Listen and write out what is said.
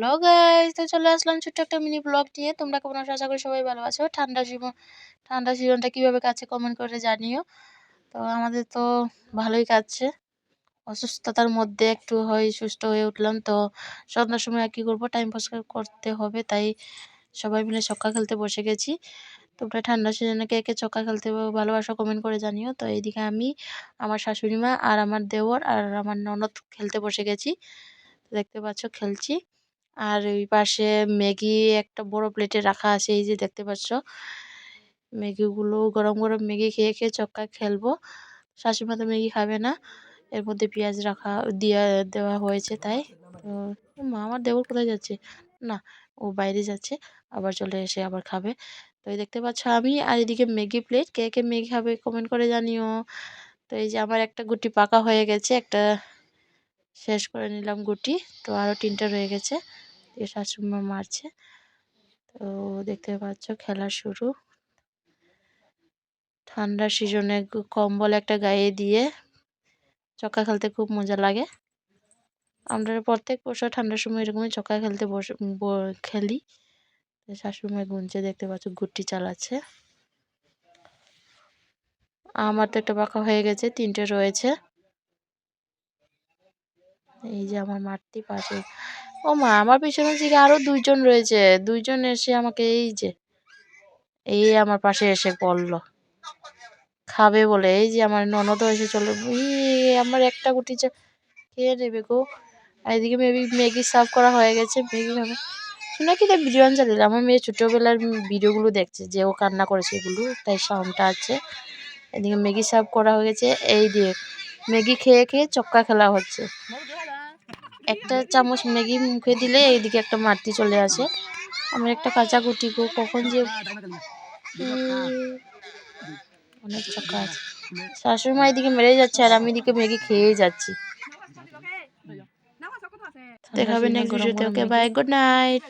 Hello guys, তো চলে আসলাম ছোট্ট একটা মিনি ব্লগ নিয়ে। তোমরা কেমন আছো? আশা করি সবাই ভালো আছো। ঠান্ডা সিজনটা কিভাবে কাটছে কমেন্ট করে জানিও। তো আমাদের তো ভালোই কাটছে। অসুস্থতার মধ্যে একটু সুস্থ হয়ে উঠলাম। তো সন্ধ্যার সময় আর কি করবো, টাইম পাস করতে হবে, তাই সবাই মিলে ছক্কা খেলতে বসে গেছি। তোমরা ঠান্ডা সিজনে কে কে ছক্কা খেলতে ভালোবাসো কমেন্ট করে জানিও। তো এইদিকে আমি, আমার শাশুড়ি মা আর আমার দেওর আর আমার ননদ খেলতে বসে গেছি। দেখতে পাচ্ছ খেলছি। আর ওই পাশে ম্যাগি একটা বড় প্লেটে রাখা আছে, এই যে দেখতে পাচ্ছ। ম্যাগিগুলো গরম গরম ম্যাগি খেয়ে খেয়ে ছক্কা খেলবো। শাশুড়ি তো ম্যাগি খাবে না, এর মধ্যে পেঁয়াজ রাখা দেওয়া হয়েছে তাই। তো মা, আমার দেবর কোথায় যাচ্ছে? না, ও বাইরে যাচ্ছে, আবার চলে এসে আবার খাবে। তো এই দেখতে পাচ্ছ আমি, আর এদিকে ম্যাগি প্লেট। কে কে ম্যাগি খাবে কমেন্ট করে জানিও। তো এই যে আমার একটা গুটি পাকা হয়ে গেছে, একটা শেষ করে নিলাম গুটি। তো আরো 3টা রয়ে গেছে, শাশুড়ি মা মারছে। তো দেখতে পাচ্ছ খেলা শুরু। ঠান্ডার সিজনে কম্বল একটা গায়ে দিয়ে চক্কা খেলতে খুব মজা লাগে। আমরা প্রত্যেক বছর ঠান্ডার সময় এরকমই চক্কা খেলতে খেলি। শাশুড়ি মা গুনছে, দেখতে পাচ্ছ গুটি চালাচ্ছে। আমার তো একটা পাকা হয়ে গেছে, 3টে রয়েছে। এই যে আমার মারতে পাশে, ও মা, আমার পিছনে দিকে আরো 2জন রয়েছে। 2জন এসে আমাকে এই আমার পাশে এসে পড়লো খাবে বলে। এই যে আমার ননদও এসে চলে, আমার একটা গুটি খেয়ে নেবে গো। আর এদিকে ম্যাগি সার্ভ করা হয়ে গেছে, ম্যাগি খাবে। শুনে কি ভিডিও অন চালিয়ে, আমার মেয়ে ছোটবেলার ভিডিওগুলো দেখছে, যে ও কান্না করেছে এগুলো, তাই সাউন্ডটা আছে। এদিকে ম্যাগি সার্ভ করা হয়ে গেছে, এই দিয়ে ম্যাগি খেয়ে খেয়ে চক্কা খেলা হচ্ছে। একটা চামচ ম্যাগি মুখে দিলে এইদিকে একটা মারতি চলে আসে। আমার একটা কাঁচা গুটি গো, কখন যে অনেক চক্কা আছে। শাশুড়ি মা এদিকে মেরে যাচ্ছে, আর আমি এদিকে ম্যাগি খেয়েই যাচ্ছি। দেখাবে নেক্সট ভিডিওতে। ওকে, বাই, গুড নাইট।